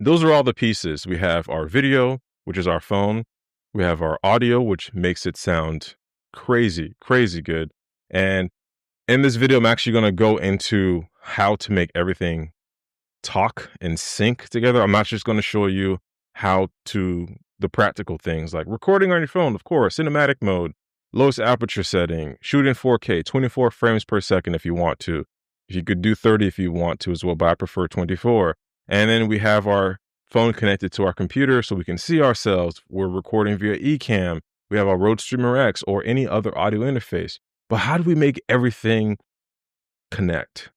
those are all the pieces. We have our video, which is our phone. We have our audio, which makes it sound crazy, crazy good. And in this video, I'm actually going to go into how to make everything talk and sync together. I'm not just going to show you how to the practical things like recording on your phone, of course, cinematic mode, lowest aperture setting, shoot in 4K, 24 frames per second if you want to. If you could do 30 if you want to as well, but I prefer 24. And then we have our phone connected to our computer so we can see ourselves. We're recording via eCam. We have our Rode Streamer X or any other audio interface. But how do we make everything connect?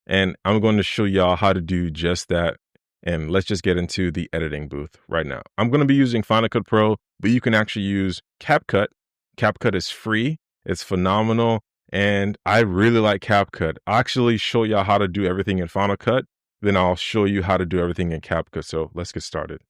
And I'm going to show y'all how to do just that. And let's just get into the editing booth right now. I'm going to be using Final Cut Pro, but you can actually use CapCut. CapCut is free. It's phenomenal. And I really like CapCut. I'll actually show y'all how to do everything in Final Cut. Then I'll show you how to do everything in CapCut. So let's get started.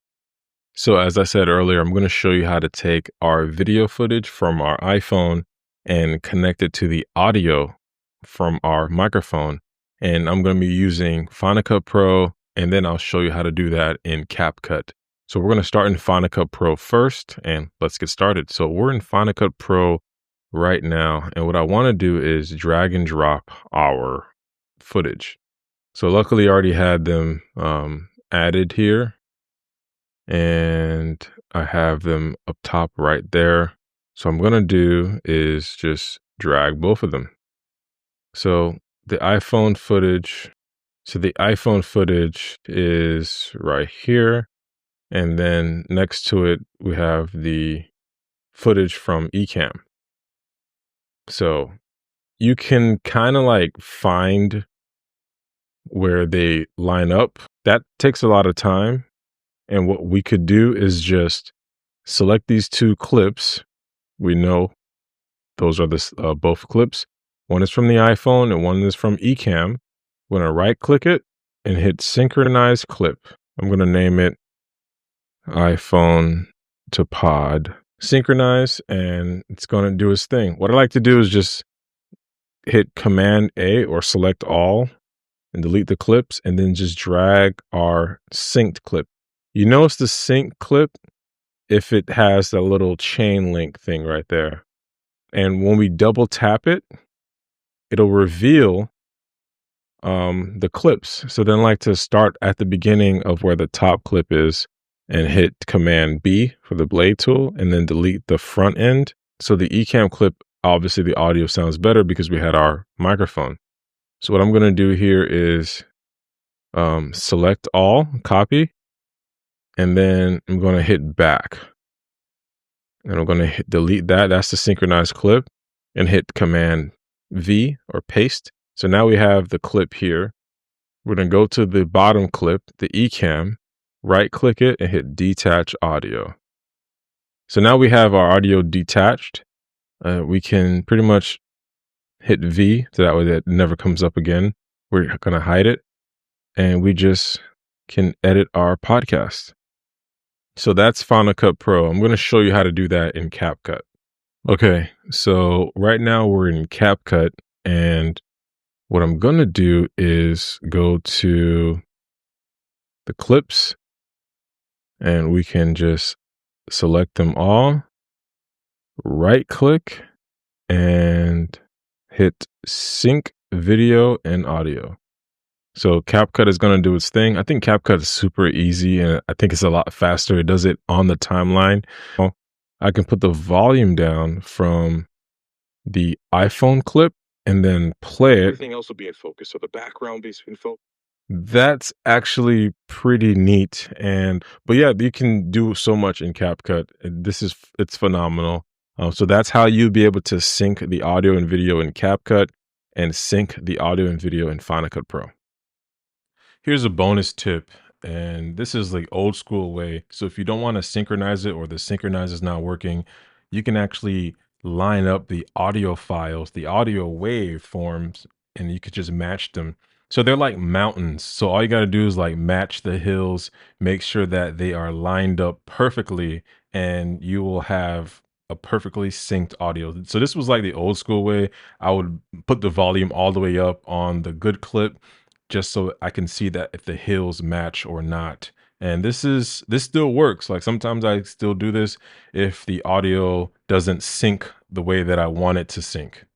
So as I said earlier, I'm going to show you how to take our video footage from our iPhone and connect it to the audio from our microphone. And I'm going to be using Final Cut Pro, and then I'll show you how to do that in CapCut. So we're going to start in Final Cut Pro first, and let's get started. So we're in Final Cut Pro right now, and what I want to do is drag and drop our footage. So luckily I already had them added here, and I have them up top right there. So what I'm going to do is just drag both of them. So the iPhone footage is right here. And then next to it, we have the footage from eCam. So you can kind of like find where they line up. That takes a lot of time. And what we could do is just select these two clips. We know those are both clips. One is from the iPhone and one is from eCam. We're going to right click it and hit synchronize clip. I'm going to name it iPhone to pod. Synchronize, and it's going to do its thing. What I like to do is just hit Command A or select all and delete the clips, and then just drag our synced clip. You notice the sync clip if it has that little chain link thing right there. And when we double tap it, it'll reveal the clips. So then I like to start at the beginning of where the top clip is and hit Command B for the blade tool and then delete the front end. So the eCam clip, obviously the audio sounds better because we had our microphone. So what I'm going to do here is select all, copy, and then I'm going to hit back. And I'm going to delete that. That's the synchronized clip, and hit Command V or paste. So now we have the clip here. We're going to go to the bottom clip, the eCam, right click it and hit detach audio. So now we have our audio detached. We can pretty much hit V so that way that never comes up again. We're going to hide it, and we just can edit our podcast. So that's Final Cut Pro. I'm going to show you how to do that in CapCut. Okay, so right now we're in CapCut, and what I'm going to do is go to the clips, and we can just select them all, right click, and hit sync video and audio. So CapCut is going to do its thing. I think CapCut is super easy, and I think it's a lot faster. It does it on the timeline. I can put the volume down from the iPhone clip and then play it. Everything else will be in focus. So the background be in focus. That's actually pretty neat. But yeah, you can do so much in CapCut. It's phenomenal. So that's how you'll be able to sync the audio and video in CapCut and sync the audio and video in Final Cut Pro. Here's a bonus tip, and this is like old school way. So if you don't want to synchronize it or the synchronize is not working, you can actually line up the audio files, the audio waveforms, and you could just match them. So they're like mountains. So all you got to do is like match the hills, make sure that they are lined up perfectly, and you will have a perfectly synced audio. So this was like the old school way. I would put the volume all the way up on the good clip just so I can see that if the hills match or not. And this still works. Like sometimes I still do this if the audio doesn't sync the way that I want it to sync.